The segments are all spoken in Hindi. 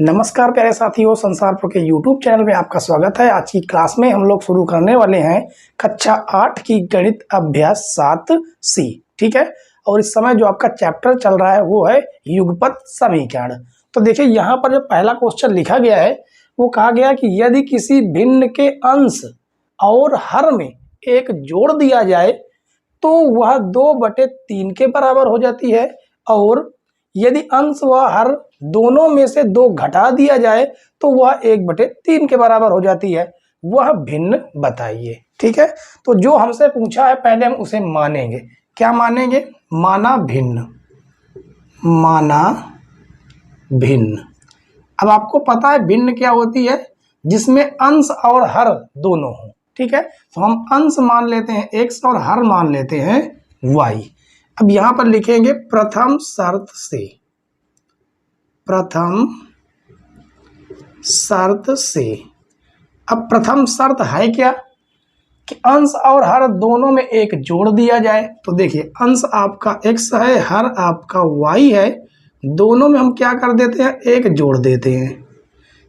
नमस्कार प्यारे साथियों, संसार प्रो के यूट्यूब चैनल में आपका स्वागत है। आज की क्लास में हम लोग शुरू करने वाले हैं कक्षा 8 की गणित अभ्यास 7C। ठीक है, और इस समय जो आपका चैप्टर चल रहा है वो है युगपत समीकरण। तो देखिए यहाँ पर जो पहला क्वेश्चन लिखा गया है वो कहा गया कि यदि किसी भिन्न के अंश और हर में एक जोड़ दिया जाए तो वह 2/3 के बराबर हो जाती है, और यदि अंश व हर दोनों में से 2 घटा दिया जाए तो वह 1/3 के बराबर हो जाती है। वह भिन्न बताइए। ठीक है, तो जो हमसे पूछा है पहले हम उसे मानेंगे। क्या मानेंगे? माना भिन्न। माना भिन्न। अब आपको पता है भिन्न क्या होती है? जिसमें अंश और हर दोनों हो। ठीक है, तो हम अंश मान लेते हैं x और हर मान लेते हैं y। अब यहां पर लिखेंगे प्रथम शर्त से। प्रथम शर्त से। अब प्रथम शर्त है क्या कि अंश और हर दोनों में एक जोड़ दिया जाए। तो देखिए अंश आपका x है, हर आपका y है, दोनों में हम क्या कर देते हैं? एक जोड़ देते हैं।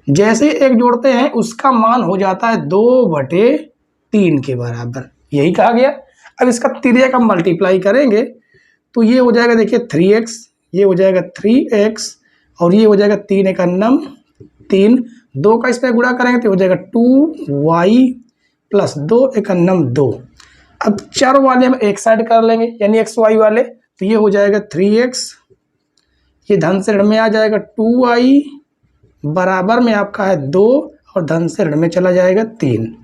जैसे एक जोड़ते हैं उसका मान हो जाता है 2/3 के बराबर। यही कहा गया। अब इसका तिर्यक हम मल्टीप्लाई करेंगे तो ये हो जाएगा, देखिए 3x, ये हो जाएगा 3x और ये हो जाएगा 3 एक अन्नम 3, 2 का इसमें गुणा करेंगे तो हो जाएगा 2y प्लस 2 एक अन्नम 2। अब चर वाले हम एक साइड कर लेंगे यानी x y वाले, तो ये हो जाएगा 3x, ये धन से ऋण में आ जाएगा 2y बराबर में आपका है 2 और धन से ऋण में चला जाएगा 3।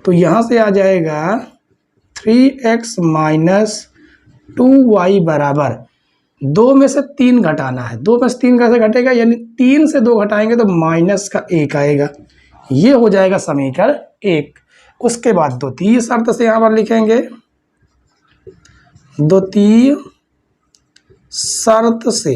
तो यहाँ से आ जाएगा 3x माइनस 2y बराबर 2 में से 3 घटाना है। 2 में से 3 कैसे घटेगा? यानी 3 से 2 घटाएंगे तो माइनस का 1 आएगा। ये हो जाएगा समीकरण 1। उसके बाद द्वितीय शर्त से यहाँ पर लिखेंगे। द्वितीय शर्त से।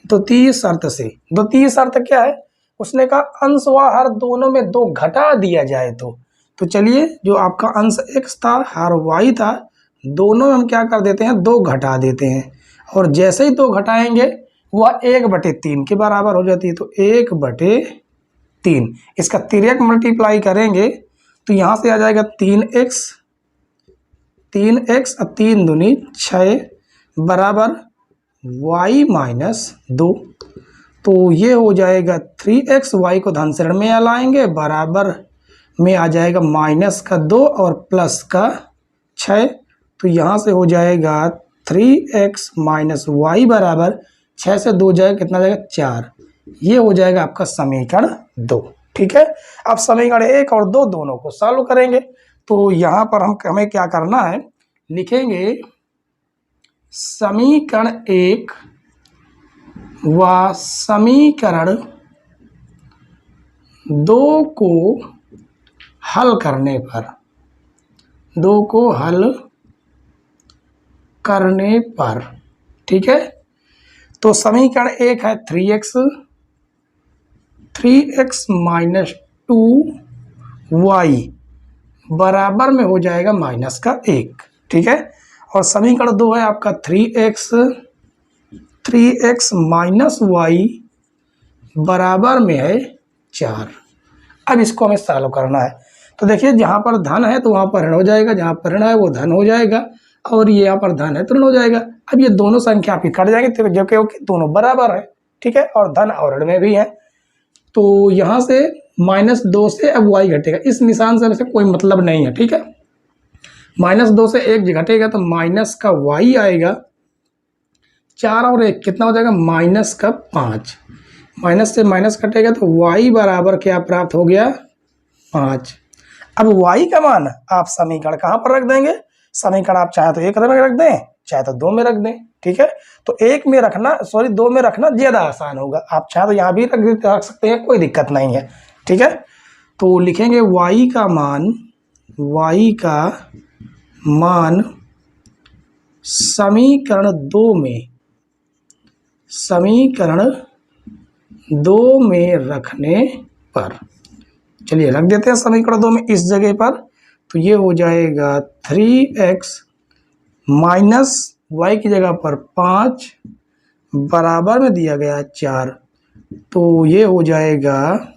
द्वितीय शर्त से। द्वितीय शर्त क्या है? उसने कहा अंश व हर दोनों में 2 घटा दिया जाए तो चलिए जो आपका अंश x था, हर y था, दोनों में हम क्या कर देते हैं? 2 घटा देते हैं, और जैसे ही 2 घटाएंगे वह 1/3 के बराबर हो जाती है। तो 1/3 इसका तिर्यक मल्टीप्लाई करेंगे तो यहाँ से आ जाएगा 3x, 3x और 3 दूनी 6 बराबर y माइनस 2। तो ये हो जाएगा 3x, y को धन से ऋण में लाएंगे बराबर में आ जाएगा माइनस का 2 और प्लस का 6। तो यहाँ से हो जाएगा 3x माइनस y बराबर 6 से 2 जाएगा, कितना जाएगा? 4। ये हो जाएगा आपका समीकरण 2। ठीक है, अब समीकरण 1 और 2 दोनों को सॉल्व करेंगे। तो यहाँ पर हमें क्या करना है? लिखेंगे समीकरण 1 व समीकरण 2 को हल करने पर, 2 को हल करने पर, ठीक है। तो समीकरण 1 है 3x माइनस 2y बराबर में हो जाएगा माइनस का 1। ठीक है, और समीकरण 2 है आपका 3x माइनस y बराबर में है 4। अब इसको हमें सॉल्व करना है। तो देखिए जहाँ पर धन है तो वहाँ पर ऋण हो जाएगा, जहाँ पर ऋण है वो धन हो जाएगा, और ये यहाँ पर धन है तो ऋण हो जाएगा। अब ये दोनों संख्या आपकी कट जाएंगे तो जो कि दोनों बराबर है। ठीक है, और धन और ऋण में भी है। तो यहाँ से -2 से अब y घटेगा, इस निशान से वैसे कोई मतलब नहीं है। ठीक है, -2 से 1 घटेगा तो माइनस का y आएगा, 4 और 1 कितना हो जाएगा? माइनस का 5। माइनस से माइनस कटेगा तो y बराबर क्या प्राप्त हो गया? 5। अब y का मान आप समीकरण कहाँ पर रख देंगे? समीकरण आप चाहे तो 1 में रख दें, चाहे तो 2 में रख दें। ठीक है, तो 1 में रखना, 2 में रखना ज़्यादा आसान होगा। आप चाहे तो यहाँ भी रख सकते हैं, कोई दिक्कत नहीं है। ठीक है, तो लिखेंगे y का मान समीकरण 2 में रखने पर, चलिए रख देते हैं समीकरण 2 में इस जगह पर। तो ये हो जाएगा 3x माइनस y की जगह पर 5 बराबर में दिया गया 4। तो ये हो जाएगा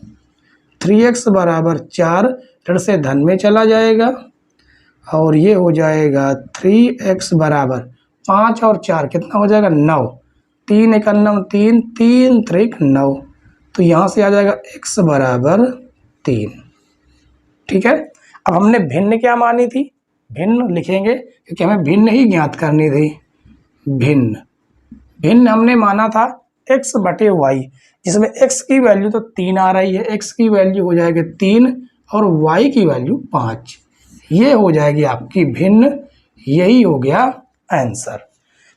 3x बराबर 4, ऋण से धन में चला जाएगा और ये हो जाएगा 3x बराबर 5 और 4 कितना हो जाएगा 9, 3 1 9 3, 3 3 9, तो यहाँ से आ जाएगा x बराबर 3। ठीक है, अब हमने भिन्न क्या मानी थी, भिन्न लिखेंगे क्योंकि हमें भिन्न ही ज्ञात करनी थी। भिन्न हमने माना था x बटे y, जिसमें x की वैल्यू तो 3 आ रही है, x की वैल्यू हो जाएगी 3 और y की वैल्यू 5, ये हो जाएगी आपकी भिन्न, यही हो गया आंसर।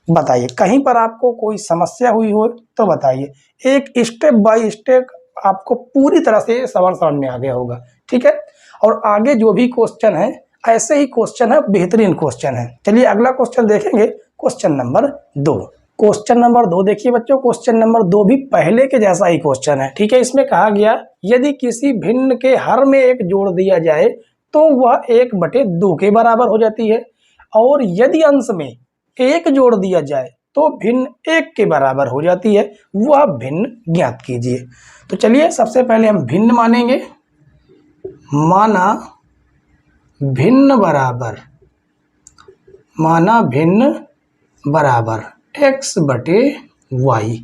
बताइए कहीं पर आपको कोई समस्या हुई हो तो बताइए, एक स्टेप बाय स्टेप आपको पूरी तरह से सवाल समझ में आ गया होगा। ठीक है, और आगे जो भी क्वेश्चन है ऐसे ही क्वेश्चन है, बेहतरीन क्वेश्चन है। चलिए अगला क्वेश्चन देखेंगे, क्वेश्चन नंबर 2। क्वेश्चन नंबर 2 देखिए बच्चों, क्वेश्चन नंबर 2 भी पहले के जैसा ही क्वेश्चन है। ठीक है, इसमें कहा गया यदि किसी भिन्न के हर में एक जोड़ दिया जाए तो वह 1/2 के बराबर हो जाती है, और यदि अंश में एक जोड़ दिया जाए तो भिन्न 1 के बराबर हो जाती है, वह भिन्न ज्ञात कीजिए। तो चलिए सबसे पहले हम भिन्न मानेंगे। माना भिन्न बराबर x बटे y।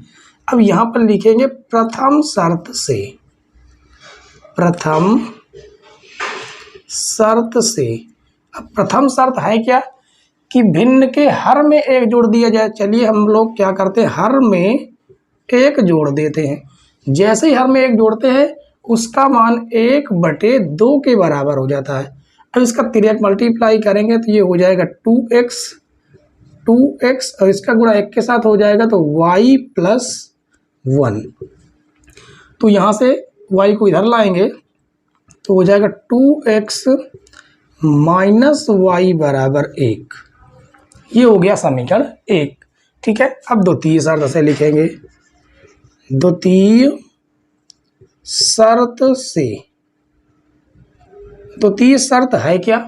अब यहाँ पर लिखेंगे प्रथम शर्त से। अब प्रथम शर्त है क्या कि भिन्न के हर में एक जोड़ दिया जाए। चलिए हम लोग क्या करते हैं, हर में एक जोड़ देते हैं। जैसे ही हर में एक जोड़ते हैं उसका मान 1/2 के बराबर हो जाता है। अब इसका तिर्यक मल्टीप्लाई करेंगे तो ये हो जाएगा 2x और इसका गुणा 1 के साथ हो जाएगा तो y + 1। तो यहाँ से y को इधर लाएंगे तो हो जाएगा 2x - y बराबर 1। ये हो गया समीकरण 1। ठीक है, अब द्वितीय शर्त से लिखेंगे। द्वितीय शर्त है क्या,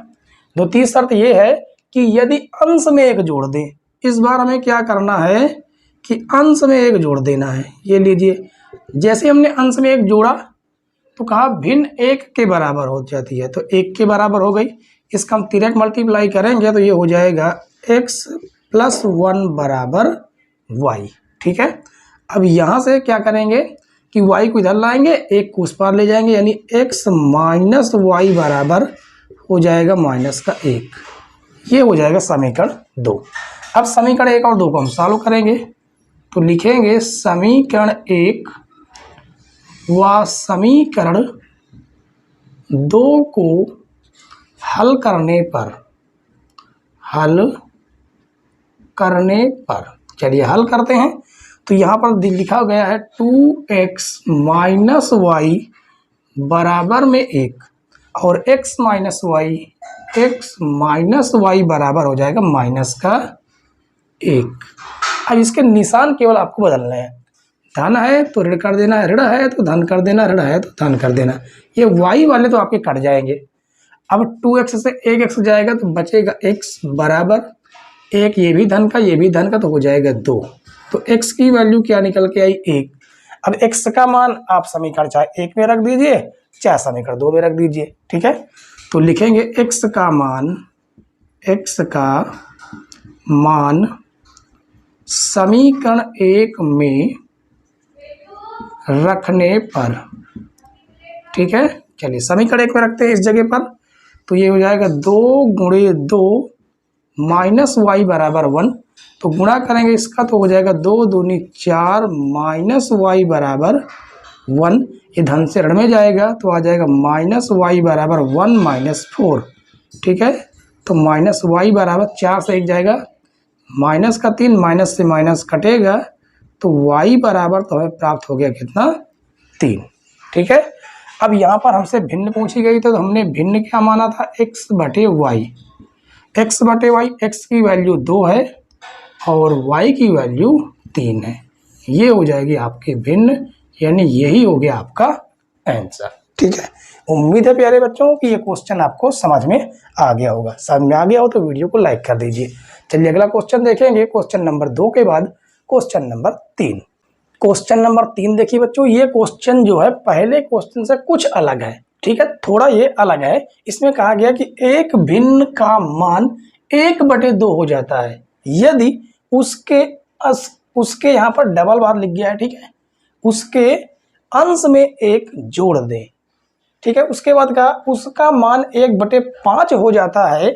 द्वितीय शर्त ये है कि यदि अंश में एक जोड़ दें। इस बार हमें क्या करना है कि अंश में एक जोड़ देना है। ये लीजिए, जैसे हमने अंश में एक जोड़ा तो कहा भिन्न 1 के बराबर हो जाती है, तो 1 के बराबर हो गई। इसका हम तिर्यक मल्टीप्लाई करेंगे तो ये हो जाएगा x + 1 बराबर y। ठीक है, अब यहाँ से क्या करेंगे कि y को इधर लाएंगे, 1 को उस पार ले जाएंगे, यानी x - y बराबर हो जाएगा -1। ये हो जाएगा समीकरण 2। अब समीकरण 1 और 2 को हम सॉल्व करेंगे तो लिखेंगे समीकरण 1 व समीकरण 2 को हल करने पर चलिए हल करते हैं। तो यहाँ पर लिखा गया है 2x - y बराबर में 1 और x - y बराबर हो जाएगा -1। अब इसके निशान केवल आपको बदलने हैं। धन है तो ऋण कर देना, ऋण है तो धन कर देना, ऋण है तो धन कर देना। ये y वाले तो आपके कट जाएंगे। अब 2x से 1x जाएगा तो बचेगा x बराबर 1, ये भी धन का ये भी धन का, तो हो जाएगा 2। तो x की वैल्यू क्या निकल के आई 1। अब x का मान आप समीकरण चाहे 1 में रख दीजिए चाहे समीकरण 2 में रख दीजिए। ठीक है, तो लिखेंगे x का मान समीकरण 1 में रखने पर। ठीक है, चलिए समीकरण 1 में रखते हैं इस जगह पर, तो ये हो जाएगा 2 × 2 -y बराबर 1। तो गुणा करेंगे इसका तो हो जाएगा 2 दूनी 4 -y बराबर 1। ये धन से ऋण में जाएगा तो आ जाएगा -y बराबर 1 - 4। ठीक है, तो -y बराबर 4 से 1 जाएगा, माइनस का 3, माइनस से माइनस कटेगा तो y बराबर तो हमें प्राप्त हो गया कितना 3। ठीक है, अब यहाँ पर हमसे भिन्न पूछी गई तो हमने भिन्न क्या माना था x बटे y। x की वैल्यू 2 है और y की वैल्यू 3 है। ये हो जाएगी आपकी भिन्न, यानी यही हो गया आपका आंसर। ठीक है, उम्मीद है प्यारे बच्चों कि ये क्वेश्चन आपको समझ में आ गया होगा। समझ में आ गया हो तो वीडियो को लाइक कर दीजिए। चलिए अगला क्वेश्चन देखेंगे, क्वेश्चन नंबर 2 के बाद क्वेश्चन नंबर 3। क्वेश्चन नंबर 3 देखिए बच्चों, ये क्वेश्चन जो है पहले क्वेश्चन से कुछ अलग है, ठीक है, थोड़ा ये अलग है। इसमें कहा गया कि एक भिन्न का मान 1/2 हो जाता है यदि उसके यहाँ पर डबल बार लिख गया है, ठीक है, उसके अंश में 1 जोड़ दें, ठीक है। उसके बाद कहा उसका मान 1/5 हो जाता है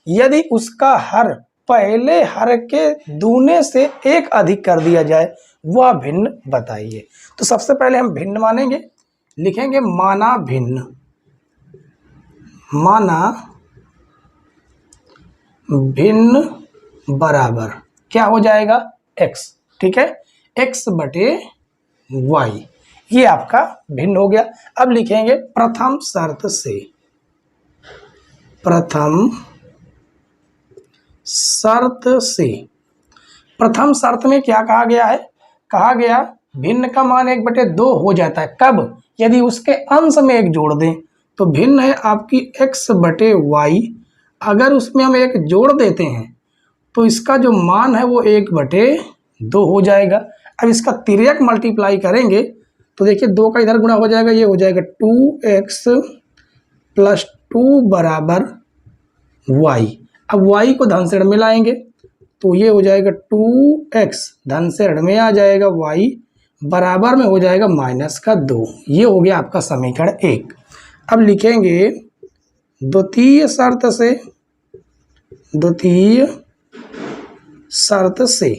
यदि उसका हर पहले हर के दूने से 1 अधिक कर दिया जाए, वह भिन्न बताइए। तो सबसे पहले हम भिन्न मानेंगे, लिखेंगे माना भिन्न, माना भिन्न बराबर क्या हो जाएगा x, ठीक है, x/y, ये आपका भिन्न हो गया। अब लिखेंगे प्रथम शर्त से, प्रथम शर्त से। प्रथम शर्त में क्या कहा गया है, कहा गया भिन्न का मान 1/2 हो जाता है कब, यदि उसके अंश में 1 जोड़ दें। तो भिन्न है आपकी x/y, अगर उसमें हम 1 जोड़ देते हैं तो इसका जो मान है वो 1/2 हो जाएगा। अब इसका तिर्यक मल्टीप्लाई करेंगे तो देखिए 2 का इधर गुणा हो जाएगा, ये हो जाएगा 2x + 2 बराबर y। अब y को धन से ऋण में लाएंगे तो ये हो जाएगा 2x, धन से ऋण में आ जाएगा y, बराबर में हो जाएगा -2। ये हो गया आपका समीकरण 1। अब लिखेंगे द्वितीय शर्त से, द्वितीय शर्त से।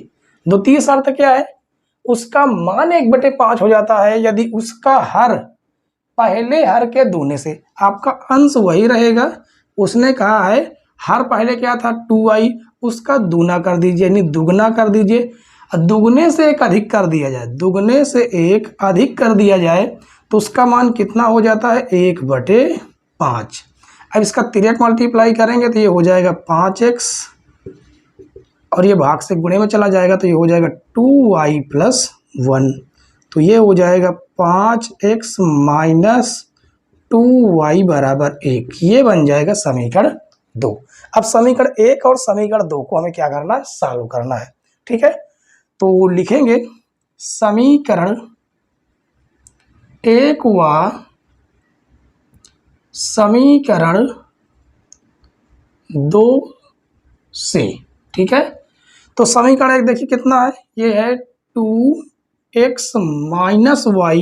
द्वितीय शर्त क्या है, उसका मान 1/5 हो जाता है यदि उसका हर पहले हर के दूने से, आपका अंश वही रहेगा, उसने कहा है हर पहले क्या था 2y, उसका दूना कर दीजिए यानी दुगना कर दीजिए, दुगने से 1 अधिक कर दिया जाए, दुगने से 1 अधिक कर दिया जाए तो उसका मान कितना हो जाता है 1/5। अब इसका तिर्यक मल्टीप्लाई करेंगे तो ये हो जाएगा 5x और ये भाग से गुणे में चला जाएगा तो ये हो जाएगा 2y + 1, तो ये हो जाएगा 5x - 2y बराबर 1। ये बन जाएगा समीकरण 2। अब समीकरण 1 और समीकरण 2 को हमें क्या करना है, सॉल्व करना है, ठीक है। तो लिखेंगे समीकरण 1 व समीकरण 2 से, ठीक है। तो समीकरण 1 देखिए कितना है, ये है 2x - y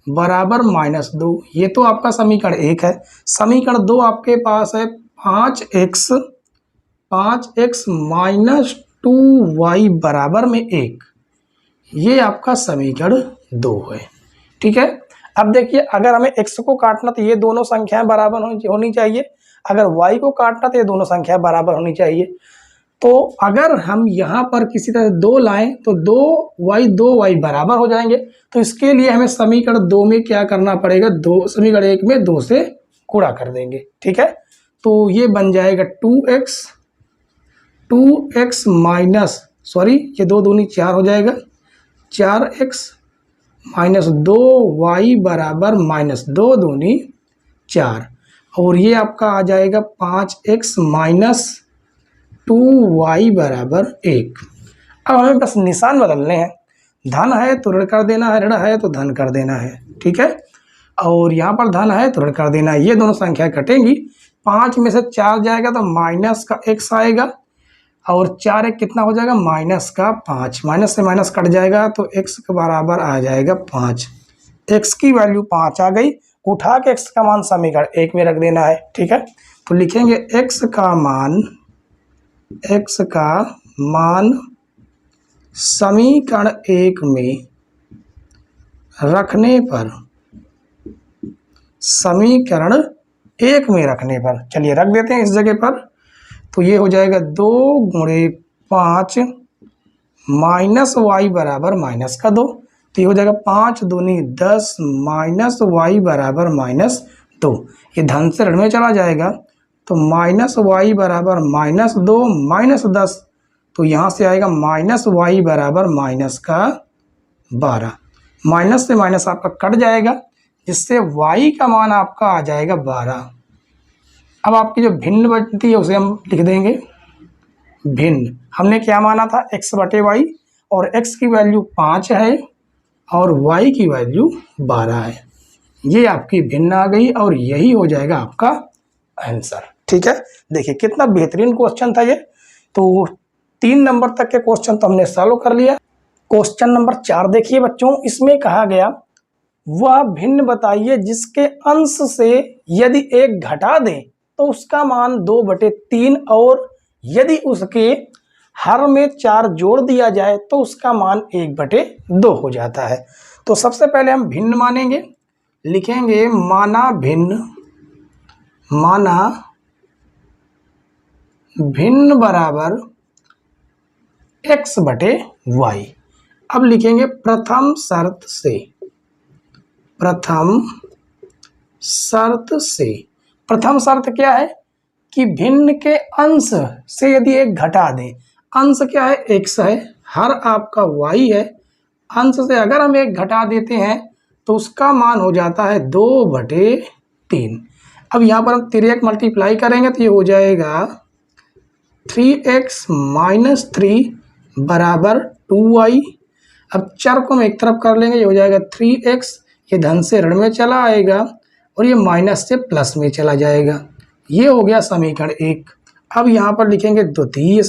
बराबर -2, ये तो आपका समीकरण 1 है। समीकरण 2 आपके पास है 5x - 2y बराबर में 1, ये आपका समीकरण 2 है, ठीक है। अब देखिए अगर हमें x को काटना तो ये दोनों संख्याएं बराबर होनी चाहिए, अगर y को काटना तो ये दोनों संख्याएं बराबर होनी चाहिए। तो अगर हम यहाँ पर किसी तरह 2 लाएं तो 2y बराबर हो जाएंगे, तो इसके लिए हमें समीकरण 2 में क्या करना पड़ेगा, समीकरण 1 में 2 से गुणा कर देंगे, ठीक है। तो ये बन जाएगा 2x ये 2 दूनी 4 हो जाएगा, 4x - 2y बराबर -2 दूनी 4, और ये आपका आ जाएगा 5x - 2y बराबर 1। अब हमें बस निशान बदलने हैं, धन है तो ऋण कर देना है, ऋण है तो धन कर देना है, ठीक है। और यहाँ पर धन है तो ऋण कर देना है, ये दोनों संख्याएं कटेंगी, 5 में से 4 जाएगा तो -x आएगा, और 4 कितना हो जाएगा -5, माइनस से माइनस कट जाएगा तो x के बराबर आ जाएगा 5। x की वैल्यू 5 आ गई, उठा के x का मान समीकरण 1 में रख देना है, ठीक है। तो लिखेंगे x का मान समीकरण 1 में रखने पर, समीकरण 1 में रखने पर, चलिए रख देते हैं इस जगह पर, तो ये हो जाएगा 2 × 5 -y बराबर -2, तो ये हो जाएगा 5 दूनी 10 -y बराबर -2, ये धन से ऋण में चला जाएगा तो -y बराबर -2 -10, तो यहाँ से आएगा -y बराबर -12, माइनस से माइनस आपका कट जाएगा, जिससे y का मान आपका आ जाएगा 12। अब आपकी जो भिन्न बनती है उसे हम लिख देंगे भिन्न। हमने क्या माना था x/y, और x की वैल्यू 5 है और y की वैल्यू 12 है। ये आपकी भिन्न आ गई और यही हो जाएगा आपका आंसर। ठीक है, देखिए कितना बेहतरीन क्वेश्चन था ये। तो 3 नंबर तक के क्वेश्चन तो हमने सॉल्व कर लिया। क्वेश्चन नंबर 4 देखिए बच्चों, इसमें कहा गया वह भिन्न बताइए जिसके अंश से यदि 1 घटा दें तो उसका मान 2/3 और यदि उसके हर में 4 जोड़ दिया जाए तो उसका मान 1/2 हो जाता है। तो सबसे पहले हम भिन्न मानेंगे, लिखेंगे माना भिन्न बराबर x/y। अब लिखेंगे प्रथम शर्त शर्त क्या है कि भिन्न के अंश से यदि 1 घटा दें, अंश क्या है x है, हर आपका y है, अंश से अगर हम 1 घटा देते हैं तो उसका मान हो जाता है 2/3। अब यहाँ पर हम 3 मल्टीप्लाई करेंगे तो ये हो जाएगा 3x - 3 बराबर 2y। अब चर को हम एक तरफ कर लेंगे, ये हो जाएगा 3x, ये धन से ऋण में चला आएगा और ये माइनस से प्लस में चला जाएगा। ये हो गया समीकरण 1। अब यहाँ पर लिखेंगे द्वितीय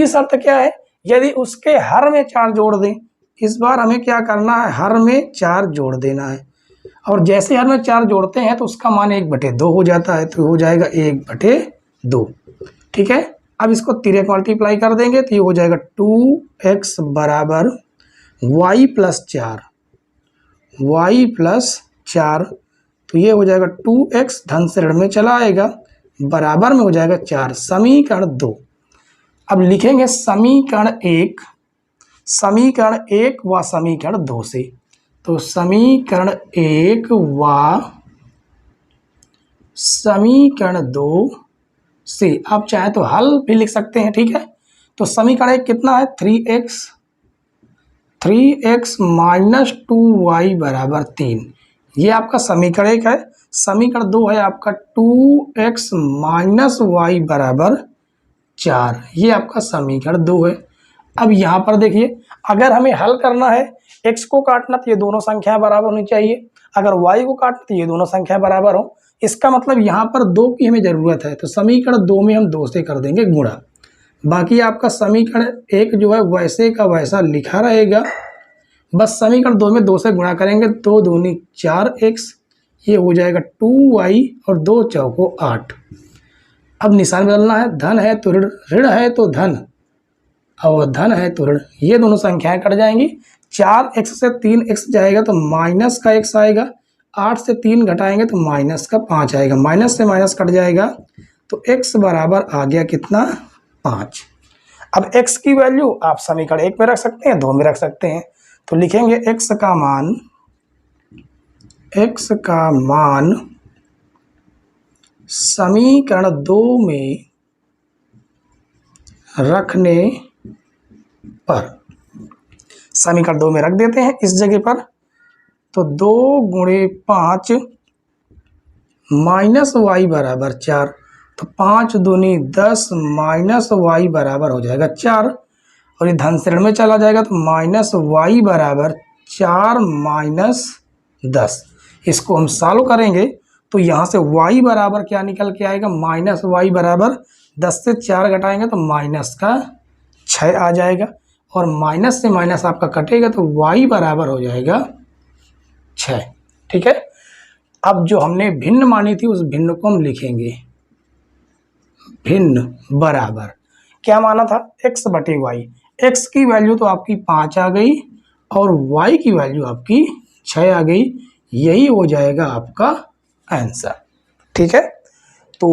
शर्त क्या है, यदि उसके हर में 4 जोड़ दें। इस बार हमें क्या करना है, हर में 4 जोड़ देना है और जैसे हर में 4 जोड़ते हैं तो उसका मान 1/2 हो जाता है, तो हो जाएगा 1/2। ठीक है, अब इसको 3 मल्टीप्लाई कर देंगे तो ये हो जाएगा 2x बराबर y प्लस 4। तो ये हो जाएगा 2x धन से ऋण में चला आएगा, बराबर में हो जाएगा 4। समीकरण 2। अब लिखेंगे समीकरण 1 व समीकरण 2 से। तो समीकरण 1 व समीकरण 2 से आप चाहे तो हल भी लिख सकते हैं। ठीक है, तो समीकरण 1 कितना है, 3x - 2y बराबर 3। ये आपका समीकरण 1 है। समीकरण 2 है आपका 2x - y बराबर 4। ये आपका समीकरण 2 है। अब यहाँ पर देखिए, अगर हमें हल करना है, x को काटना तो ये दोनों संख्याएं बराबर होनी चाहिए, अगर y को काटना तो ये दोनों संख्याएं बराबर हो। इसका मतलब यहाँ पर 2 की हमें ज़रूरत है, तो समीकरण 2 में हम 2 से कर देंगे गुणा। बाकी आपका समीकरण 1 जो है वैसे का वैसा लिखा रहेगा, बस समीकरण 2 में 2 से गुणा करेंगे। 2 दूनी 4x, ये हो जाएगा 2y और 2 चौको 8। अब निशान बदलना है, धन है तो ऋण, ऋण है तो धन और धन है तो ऋण, ये दोनों संख्याएं कट जाएंगी। 4x से 3x जाएगा तो माइनस का x आएगा, 8 से 3 घटाएंगे तो माइनस का 5 आएगा, माइनस से माइनस कट जाएगा तो x बराबर आ गया कितना, 5। अब x की वैल्यू आप समीकरण 1 में रख सकते हैं, 2 में रख सकते हैं। तो लिखेंगे x का मान समीकरण 2 में रखने पर, समीकरण 2 में रख देते हैं इस जगह पर। तो 2 × 5 - y बराबर 4, तो 5 दूनी 10 - y बराबर हो जाएगा 4 और ये धन से ऋण में चला जाएगा तो -y बराबर 4 - 10। इसको हम सॉल्व करेंगे तो यहाँ से y बराबर क्या निकल के आएगा, -y बराबर 10 से 4 घटाएंगे तो माइनस का 6 आ जाएगा और माइनस से माइनस आपका कटेगा तो y बराबर हो जाएगा 6। ठीक है, अब जो हमने भिन्न मानी थी उस भिन्न को हम लिखेंगे, भिन्न बराबर क्या माना था, x/y। x की वैल्यू तो आपकी 5 आ गई और y की वैल्यू आपकी 6 आ गई। यही हो जाएगा आपका आंसर। ठीक है, तो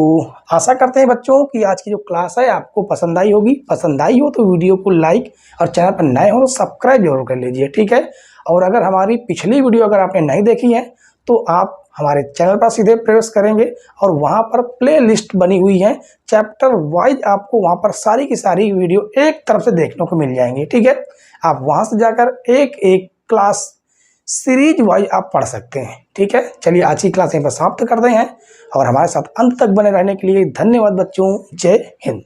आशा करते हैं बच्चों कि आज की जो क्लास है आपको पसंद आई होगी। पसंद आई हो तो वीडियो को लाइक और चैनल पर नए हो तो सब्सक्राइब जरूर कर लीजिए। ठीक है, और अगर हमारी पिछली वीडियो अगर आपने नहीं देखी है तो आप हमारे चैनल पर सीधे प्रवेश करेंगे और वहां पर प्ले लिस्ट बनी हुई है, चैप्टर वाइज आपको वहां पर सारी की सारी वीडियो एक तरफ से देखने को मिल जाएंगी। ठीक है, आप वहां से जाकर एक एक क्लास सीरीज वाइज आप पढ़ सकते हैं। ठीक है, चलिए आज की क्लास यहीं पर समाप्त करते हैं और हमारे साथ अंत तक बने रहने के लिए धन्यवाद बच्चों। जय हिंद।